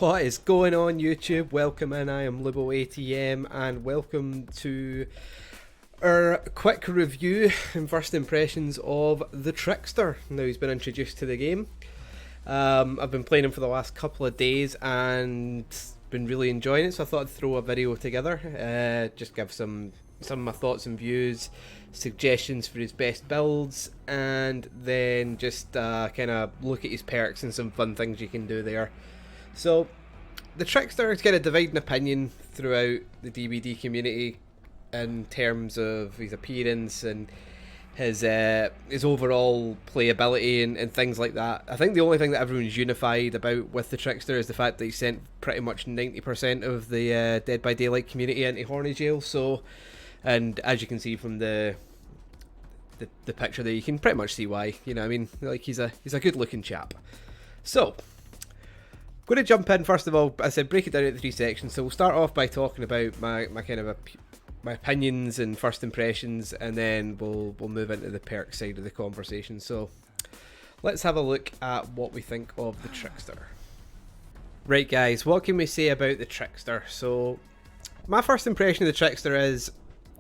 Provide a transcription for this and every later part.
What is going on YouTube? Welcome in, I am LuboATM and welcome to our quick review and first impressions of the Trickster. Now he's been introduced to the game. I've been playing him for the last couple of days and been really enjoying it, so I thought I'd throw a video together, just give some of my thoughts and views, suggestions for his best builds, and then just kind of look at his perks and some fun things you can do there. So, the Trickster has got a dividing opinion throughout the DBD community in terms of his appearance and his overall playability and things like that. I think the only thing that everyone's unified about with the Trickster is the fact that he sent pretty much 90% of the Dead by Daylight community into horny jail. So, and as you can see from the picture there, you can pretty much see why. You know what I mean? Like he's a good looking chap. So, I'm going to jump in first of all. I said break it down into 3 sections, so we'll start off by talking about my kind of my opinions and first impressions, and then we'll move into the perk side of the conversation. So let's have a look at what we think of the Trickster. Right guys, what can we say about the Trickster? So my first impression of the Trickster is,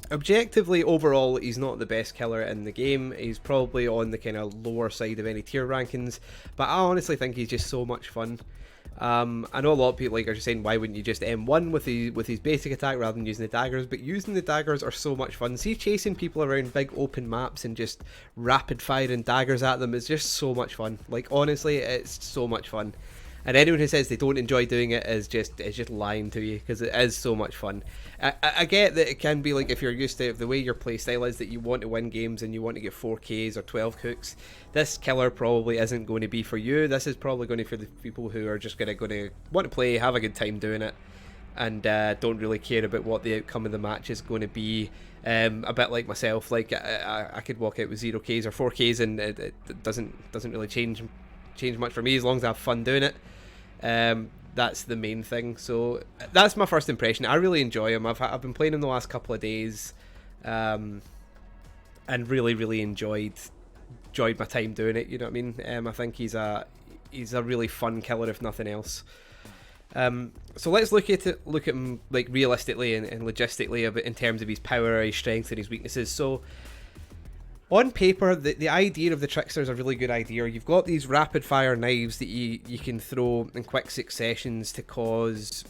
objectively, overall, he's not the best killer in the game. He's probably on the kind of lower side of any tier rankings, but I honestly think he's just so much fun. I know a lot of people are just saying, why wouldn't you just M1 with his basic attack rather than using the daggers, but using the daggers are so much fun. See, chasing people around big open maps and just rapid firing daggers at them is just so much fun. Like, honestly, it's so much fun. And anyone who says they don't enjoy doing it is just lying to you, because it is so much fun. I get that it can be like, if you're used to the way your playstyle is, that you want to win games and you want to get 4Ks or 12 cooks. This killer probably isn't going to be for you. This is probably going to be for the people who are just going to want to play, have a good time doing it, and don't really care about what the outcome of the match is going to be. A bit like myself, like I could walk out with 0Ks or 4Ks and it doesn't really change much for me as long as I have fun doing it. That's the main thing. So that's my first impression. I really enjoy him. I've been playing him the last couple of days, and really enjoyed my time doing it. You know what I mean? I think he's a really fun killer, if nothing else. So let's look at him like realistically and logistically in terms of his power, his strengths, and his weaknesses. So, on paper, the idea of the Trickster is a really good idea. You've got these rapid fire knives that you can throw in quick successions to cause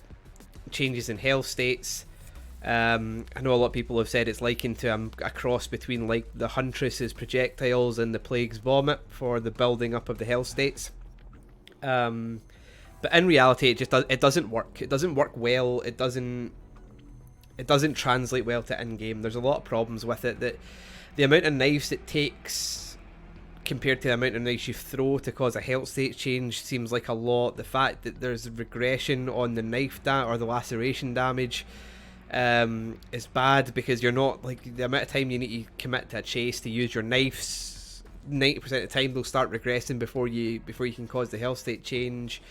changes in health states. I know a lot of people have said it's likened to a cross between like the Huntress's projectiles and the Plague's vomit for the building up of the health states. But in reality, it doesn't work. It doesn't work well. It doesn't translate well to in-game. There's a lot of problems with it. That the amount of knives it takes compared to the amount of knives you throw to cause a health state change seems like a lot. The fact that there's regression on the knife or the laceration damage is bad, because you're not, like, the amount of time you need to commit to a chase to use your knives, 90% of the time they'll start regressing before you can cause the health state change.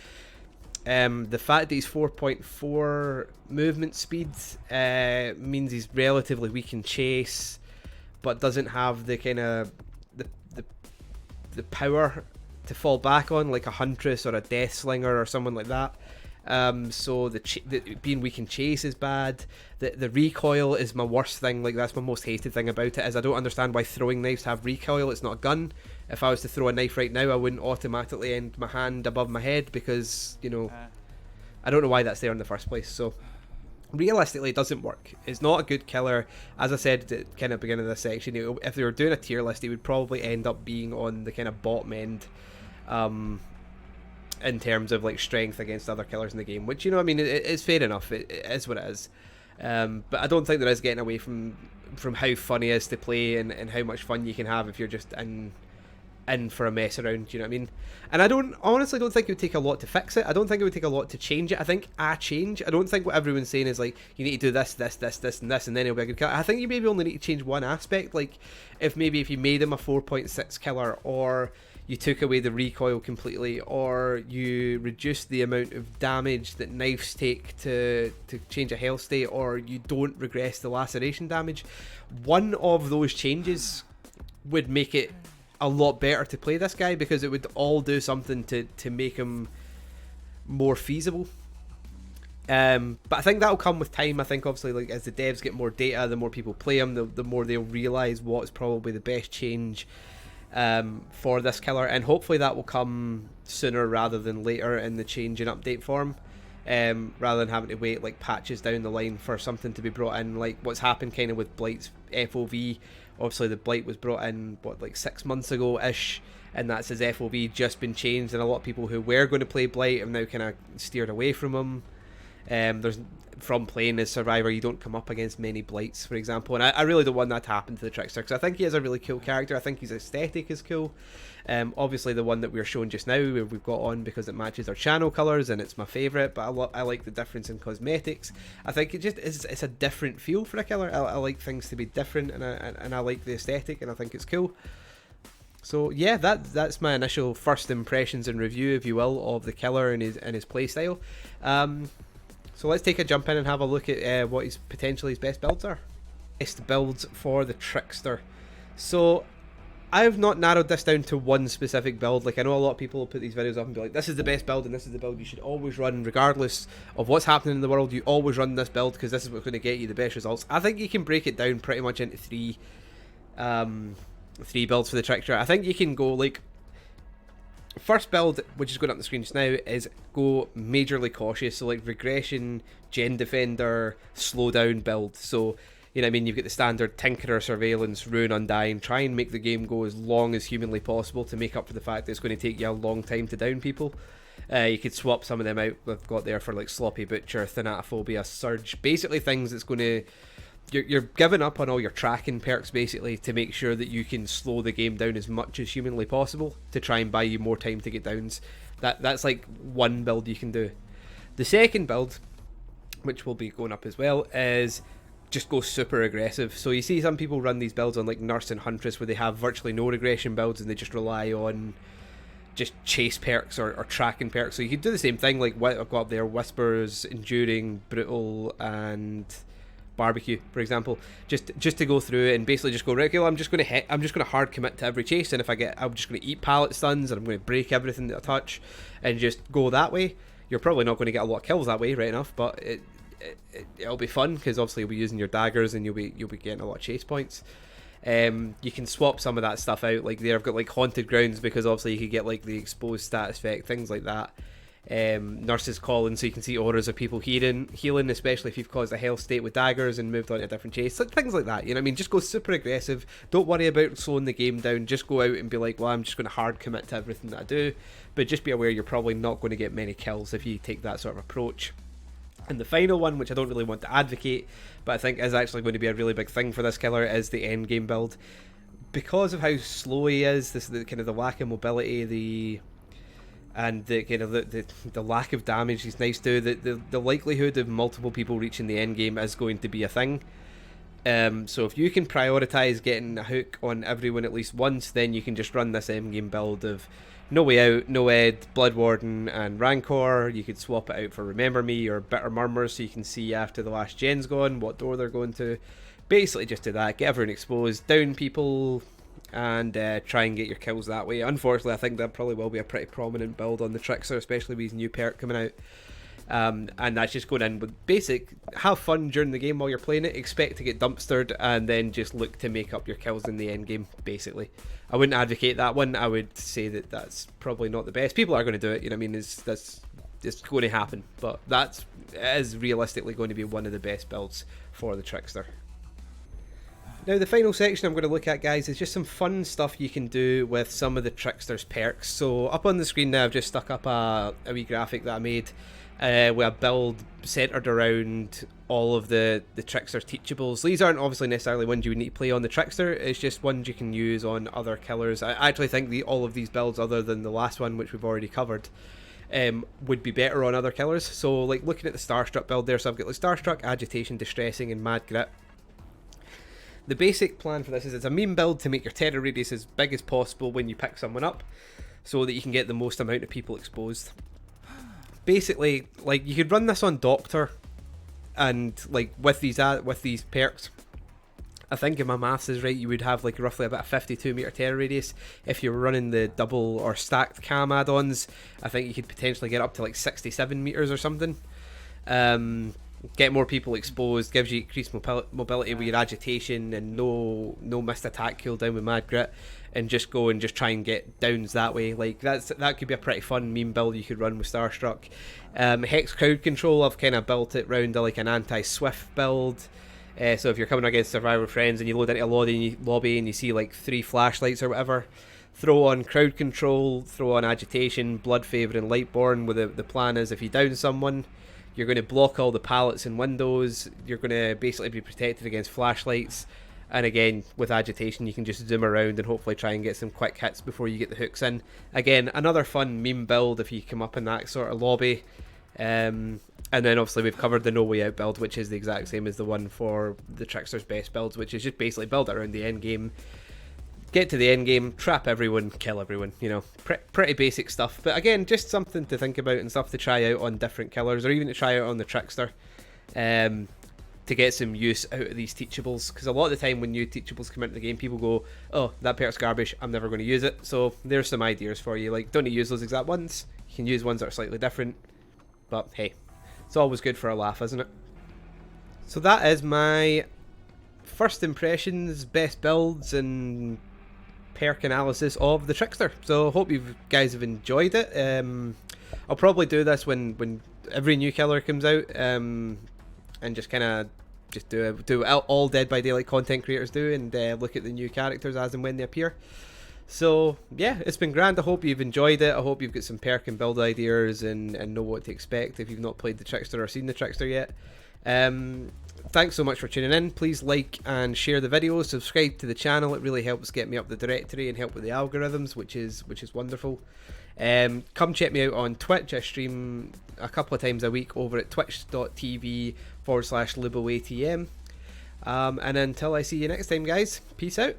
The fact that he's 4.4 movement speed means he's relatively weak in chase, but doesn't have the kind of the power to fall back on like a Huntress or a Death Slinger or someone like that. So being weak in chase is bad. The recoil is my worst thing. Like, that's my most hated thing about it, is I don't understand why throwing knives have recoil. It's not a gun. If I was to throw a knife right now, I wouldn't automatically end my hand above my head, because, you know, I don't know why that's there in the first place. So realistically, it doesn't work. It's not a good killer. As I said at the kind of beginning of this section, if they were doing a tier list, it would probably end up being on the kind of bottom end, in terms of like strength against other killers in the game, which, you know, I mean, it's fair enough. It is what it is. But I don't think there is getting away from how fun he is to play and how much fun you can have if you're just in for a mess around, you know what I mean? And I honestly don't think it would take a lot to fix it. I don't think it would take a lot to change it. I think I don't think what everyone's saying is like, you need to do this, and then it'll be a good killer. I think you maybe only need to change one aspect. Like, if you made him a 4.6 killer, or you took away the recoil completely, or you reduced the amount of damage that knives take to change a health state, or you don't regress the laceration damage. One of those changes would make it a lot better to play this guy, because it would all do something to make him more feasible. But I think that'll come with time. I think obviously like as the devs get more data, the more people play them, the more they'll realise what's probably the best change for this killer, and hopefully that will come sooner rather than later in the change and update form, rather than having to wait like patches down the line for something to be brought in, like what's happened kind of with Blight's FOV. Obviously the Blight was brought in like 6 months ago ish, and that's his FOV just been changed, and a lot of people who were going to play Blight have now kind of steered away from him. From playing as Survivor, you don't come up against many Blights, for example, and I really don't want that to happen to the Trickster, because I think he is a really cool character. I think his aesthetic is cool. Obviously the one that we're showing just now we've got on because it matches our channel colours and it's my favourite, but I like the difference in cosmetics. I think it just is, it's a different feel for a killer. I like things to be different, and I like the aesthetic, and I think it's cool. So yeah, that's my initial first impressions and review, if you will, of the killer and his playstyle. So let's take a jump in and have a look at what his potentially his best builds are. Best builds for the Trickster. So I've not narrowed this down to one specific build. Like, I know a lot of people will put these videos up and be like, this is the best build and this is the build you should always run regardless of what's happening in the world. You always run this build because this is what's going to get you the best results. I think you can break it down pretty much into three builds for the Trickster. I think you can go like, first build, which is going up the screen just now, is go majorly cautious. So like regression, gen defender, slow down build. So, you know what I mean, you've got the standard Tinkerer, Surveillance, Ruin, Undying. Try and make the game go as long as humanly possible to make up for the fact that it's going to take you a long time to down people. You could swap some of them out we've got there for like Sloppy Butcher, Thanatophobia, Surge. Basically things that's going to... You're giving up on all your tracking perks basically to make sure that you can slow the game down as much as humanly possible to try and buy you more time to get downs. That's like one build you can do. The second build, which will be going up as well, is just go super aggressive. So you see some people run these builds on like Nurse and Huntress where they have virtually no regression builds and they just rely on just chase perks or tracking perks. So you could do the same thing, like what I've got up there: Whispers, Enduring, Brutal, and Barbecue, for example, just to go through it and basically just go, right, okay, well, I'm just going to hard commit to every chase, and if I get, I'm just going to eat pallet stuns and I'm going to break everything that I touch and just go that way. You're probably not going to get a lot of kills that way, right enough, but it'll be fun because obviously you'll be using your daggers and you'll be getting a lot of chase points. You can swap some of that stuff out, like there I've got like Haunted Grounds because obviously you could get like the exposed status effect, things like that. Nurses Calling, so you can see auras of people healing, especially if you've caused a health state with daggers and moved on to a different chase, like things like that, you know what I mean? Just go super aggressive, don't worry about slowing the game down, just go out and be like, well, I'm just going to hard commit to everything that I do, but just be aware you're probably not going to get many kills if you take that sort of approach. And the final one, which I don't really want to advocate, but I think is actually going to be a really big thing for this killer, is the end game build. Because of how slow he is, the kind of the lack of mobility, and the kind of the lack of damage he's nice to, the likelihood of multiple people reaching the end game is going to be a thing. So if you can prioritize getting a hook on everyone at least once, then you can just run this end game build of No Way Out, No Ed, Blood Warden, and Rancor. You could swap it out for Remember Me or Bitter Murmurs, so you can see after the last gen's gone what door they're going to. Basically just do that, get everyone exposed, down people, and try and get your kills that way. Unfortunately, I think that probably will be a pretty prominent build on the Trickster, especially with his new perk coming out. And that's just going in with basic, have fun during the game while you're playing it, expect to get dumpstered, and then just look to make up your kills in the end game, basically. I wouldn't advocate that one. I would say that that's probably not the best. People are going to do it, you know what I mean? It's going to happen, but that is realistically going to be one of the best builds for the Trickster. Now the final section I'm going to look at, guys, is just some fun stuff you can do with some of the Trickster's perks. So up on the screen now I've just stuck up a wee graphic that I made with a build centered around all of the Trickster's teachables. These aren't obviously necessarily ones you would need to play on the Trickster, it's just ones you can use on other killers. I actually think all of these builds, other than the last one which we've already covered, would be better on other killers. So like looking at the Starstruck build there, so I've got like Starstruck, Agitation, Distressing, and Mad Grit. The basic plan for this is it's a meme build to make your terror radius as big as possible when you pick someone up, so that you can get the most amount of people exposed. Basically, like you could run this on Doctor, and like with these perks, I think if my maths is right, you would have like roughly about a 52 meter terror radius. If you were running the double or stacked cam add-ons, I think you could potentially get up to like 67 meters or something. Get more people exposed, gives you increased mobility with your agitation, and no missed attack cooldown with mad grit, and just go and just try and get downs that way. Like that could be a pretty fun meme build you could run with Starstruck. Hex crowd control, I've kind of built it round like an anti-swift build. So if you're coming against survivor friends and you load into a lobby and you see like 3 flashlights or whatever, throw on crowd control, throw on agitation, blood favor, and lightborn. With the plan is if you down someone, you're going to block all the pallets and windows. You're going to basically be protected against flashlights. And again, with agitation, you can just zoom around and hopefully try and get some quick hits before you get the hooks in. Again, another fun meme build if you come up in that sort of lobby. And then obviously we've covered the No Way Out build, which is the exact same as the one for the Trickster's best builds, which is just basically build it around the end game. Get to the end game, trap everyone, kill everyone, you know, pretty basic stuff. But again, just something to think about and stuff to try out on different killers, or even to try out on the Trickster, to get some use out of these teachables. Because a lot of the time when new teachables come into the game, people go, oh, that perk's garbage, I'm never going to use it. So there's some ideas for you. Like, don't use those exact ones. You can use ones that are slightly different. But hey, it's always good for a laugh, isn't it? So that is my first impressions, best builds, and perk analysis of the Trickster. So hope you guys have enjoyed it. I'll probably do this when every new killer comes out, and just kind of just do all Dead by Daylight content creators do, and look at the new characters as and when they appear. So yeah, it's been grand. I hope you've enjoyed it. I hope you've got some perk and build ideas and know what to expect if you've not played the Trickster or seen the Trickster yet. Thanks so much for tuning in. Please like and share the video, subscribe to the channel. It really helps get me up the directory and help with the algorithms, which is wonderful. Come check me out on Twitch. I stream a couple of times a week over at twitch.tv/LiboATM. And until I see you next time, guys, peace out.